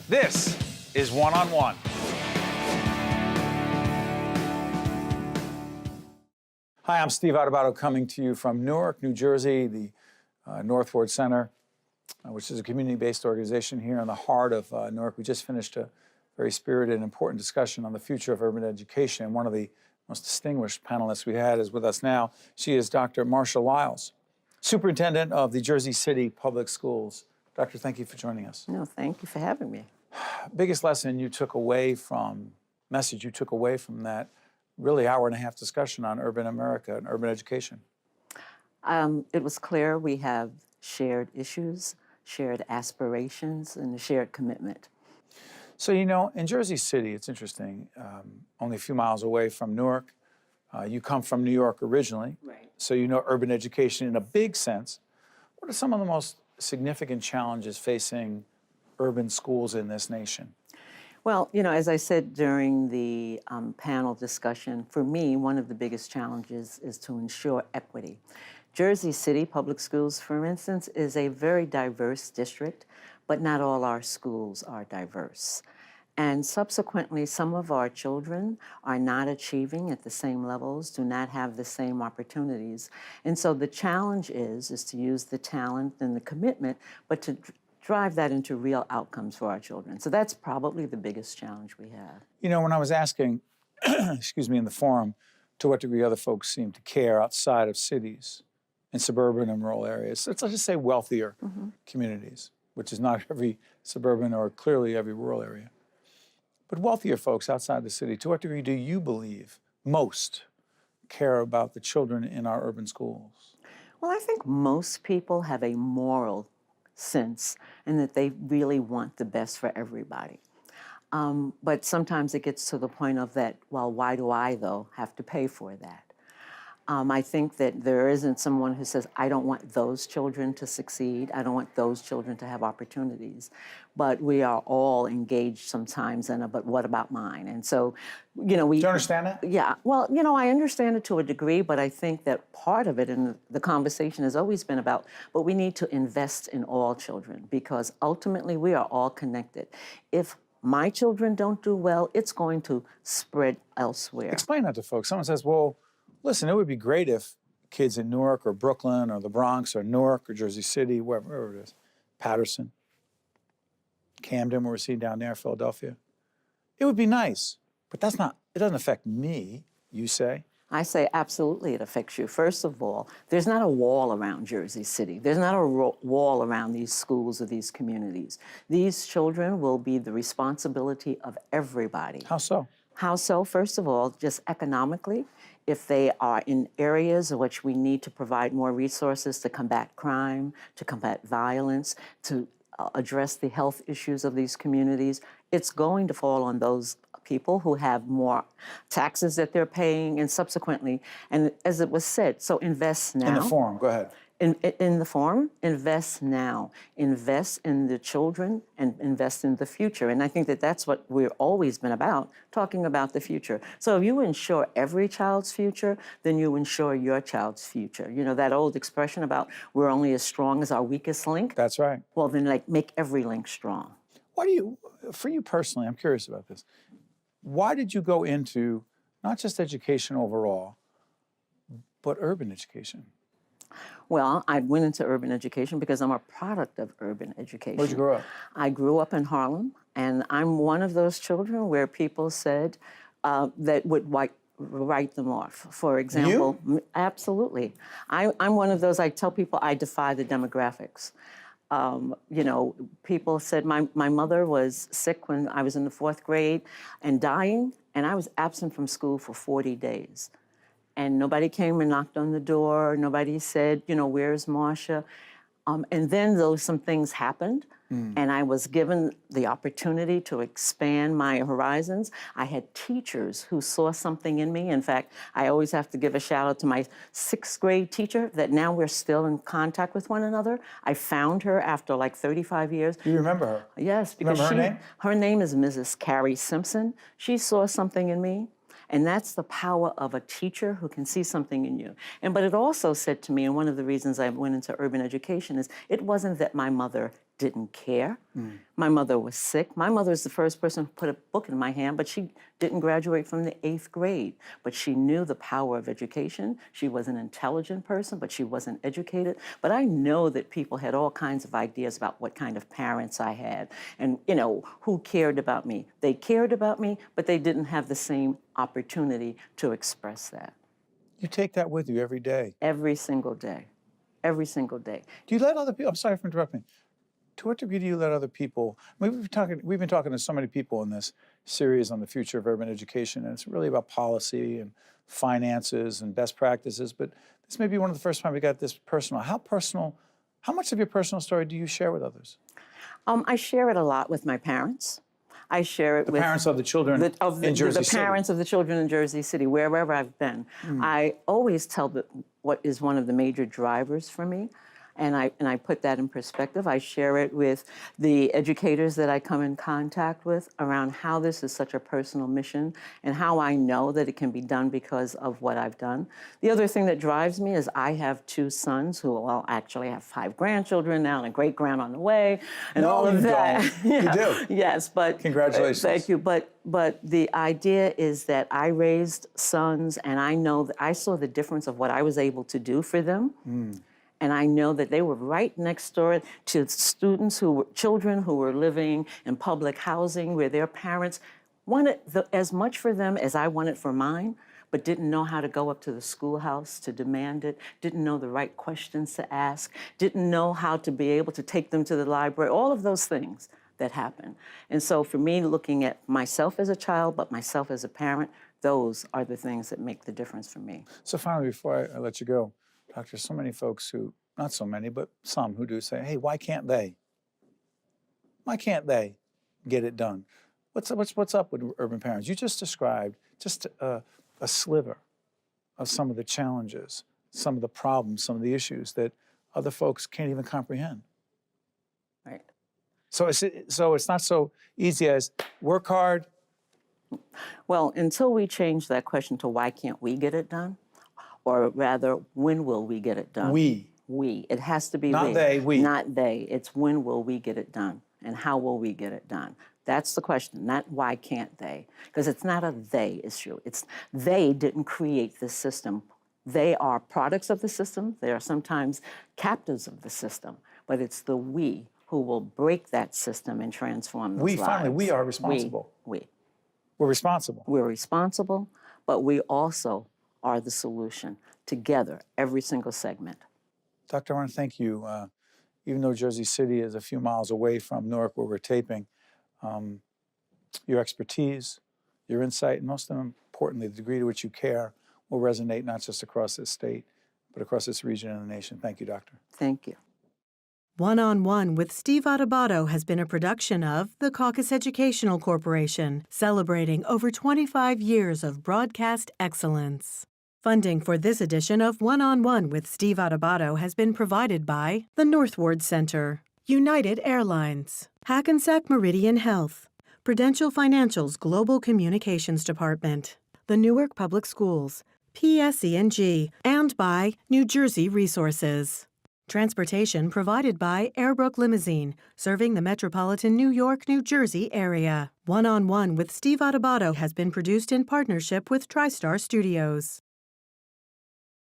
This is One on One. Hi, I'm Steve Adubato coming to you from Newark, New Jersey, the Northward Center, which is a community-based organization here in the heart of Newark. We just finished a very spirited and important discussion on the future of urban education, and one of the most distinguished panelists we had is with us now. She is Dr. Marcia Lyles, Superintendent of the Jersey City Public Schools. Doctor, thank you for joining us. No, thank you for having me. Biggest lesson you took away from, message you took away from that really hour-and-a-half discussion on urban America and urban education? It was clear we have shared issues, shared aspirations, and a shared commitment. So, you know, in Jersey City, it's interesting, only a few miles away from Newark. You come from New York originally, Right. So you know urban education in a big sense. What are some of the most significant challenges facing urban schools in this nation? Well, you know, as I said during the panel discussion, for me, one of the biggest challenges is to ensure equity. Jersey City Public Schools, for instance, is a very diverse district, but not all our schools are diverse. And subsequently, some of our children are not achieving at the same levels, do not have the same opportunities. And so the challenge is to use the talent and the commitment, but to drive that into real outcomes for our children. So that's probably the biggest challenge we have. You know, when I was asking, excuse me, in the forum, to what degree other folks seem to care outside of cities, in suburban and rural areas, let's just say wealthier communities, which is not every suburban or clearly every rural area. But wealthier folks outside the city, to what degree do you believe most care about the children in our urban schools? Well, I think most people have a moral sense and that they really want the best for everybody. But sometimes it gets to the point of that, well, why do I, though, have to pay for that? I think that there isn't someone who says, I don't want those children to succeed. I don't want those children to have opportunities. But we are all engaged sometimes in a, but what about mine? And so, you know, we— Do you understand that? Yeah, well, you know, I understand it to a degree, but I think that part of it, and the conversation has always been about, but we need to invest in all children because ultimately we are all connected. If my children don't do well, it's going to spread elsewhere. Explain that to folks. Someone says, well, listen, it would be great if kids in Newark or Brooklyn or the Bronx or Newark or Jersey City, wherever it is, Patterson, Camden, where we're seeing down there, Philadelphia. It would be nice, but that's not, it doesn't affect me, you say. I say absolutely it affects you. First of all, there's not a wall around Jersey City. There's not a wall around these schools or these communities. These children will be the responsibility of everybody. How so? How so? First of all, just economically, if they are in areas in which we need to provide more resources to combat crime, to combat violence, to address the health issues of these communities, it's going to fall on those people who have more taxes that they're paying and subsequently, and as it was said, so invest now. In the forum, go ahead. In the forum, invest now. Invest in the children and invest in the future. And I think that that's what we've always been about, talking about the future. So if you ensure every child's future, then you ensure your child's future. You know, that old expression about we're only as strong as our weakest link? That's right. Well, then, like, make every link strong. Why do you, for you personally, I'm curious about this. Why did you go into not just education overall, but urban education? Well, I went into urban education because I'm a product of urban education. Where'd you grow up? I grew up in Harlem, and I'm one of those children where people said that would write them off. For example, absolutely. I'm one of those, I tell people I defy the demographics. You know, people said my mother was sick when I was in the 4th grade and dying, and I was absent from school for 40 days. And nobody came and knocked on the door. Nobody said, you know, where's Marcia? And then some things happened, and I was given the opportunity to expand my horizons. I had teachers who saw something in me. In fact, I always have to give a shout out to my 6th grade teacher that now we're still in contact with one another. I found her after like 35 years. Do you remember her? Yes, because remember her name? Her name is Mrs. Carrie Simpson. She saw something in me. And that's the power of a teacher who can see something in you. But it also said to me, and one of the reasons I went into urban education is, it wasn't that my mother didn't care. My mother was sick. My mother was the first person who put a book in my hand, but she didn't graduate from the 8th grade. But she knew the power of education. She was an intelligent person, but she wasn't educated. But I know that people had all kinds of ideas about what kind of parents I had and, who cared about me. They cared about me, but they didn't have the same opportunity to express that. You take that with you every day. Every single day. Every single day. Do you let other people, I'm sorry for interrupting. To what degree do you let other people, we've been talking to so many people in this series on the future of urban education, and it's really about policy and finances and best practices, but this may be one of the first times we got this personal. How much of your personal story do you share with others? I share it a lot with my parents. I share it with parents of the children in Jersey City. The parents of the children in Jersey City, wherever I've been. I always tell what is one of the major drivers for me, and I put that in perspective. I share it with the educators that I come in contact with around how this is such a personal mission and how I know that it can be done because of what I've done. The other thing that drives me is I have 2 sons who, well, actually have 5 grandchildren now and a great-grand on the way and all of that. You do? Yes, but... Congratulations. Thank you. But the idea is that I raised sons, and I know that I saw the difference of what I was able to do for them. And I know that they were right next door to children who were living in public housing where their parents wanted as much for them as I wanted for mine, but didn't know how to go up to the schoolhouse to demand it, didn't know the right questions to ask, didn't know how to be able to take them to the library, all of those things that happen. And so for me, looking at myself as a child, but myself as a parent, those are the things that make the difference for me. So finally, before I let you go, Doctor, so many folks who, not so many, but some who do say, hey, why can't they? Why can't they get it done? What's up with urban parents? You just described just a sliver of some of the challenges, some of the problems, some of the issues that other folks can't even comprehend. Right. So it's not so easy as work hard. Well, until we change that question to why can't we get it done, or rather, when will we get it done? We. It has to be not we. They, we. Not they. It's when will we get it done, and how will we get it done? That's the question, not why can't they, because it's not a they issue. It's they didn't create this system. They are products of the system. They are sometimes captives of the system, but it's the we who will break that system and transform those lives. Finally, we are responsible. We're responsible. We're responsible, but we also are the solution together, every single segment. Doctor, I want to thank you. Even though Jersey City is a few miles away from Newark where we're taping, your expertise, your insight, and most importantly, the degree to which you care will resonate not just across this state, but across this region and the nation. Thank you, Doctor. Thank you. One-on-One with Steve Adubato has been a production of the Caucus Educational Corporation, celebrating over 25 years of broadcast excellence. Funding for this edition of One-on-One with Steve Adubato has been provided by the Northward Center, United Airlines, Hackensack Meridian Health, Prudential Financial's Global Communications Department, the Newark Public Schools, PSE&G, and by New Jersey Resources. Transportation provided by Airbrook Limousine, serving the metropolitan New York, New Jersey area. One-on-One with Steve Adubato has been produced in partnership with TriStar Studios.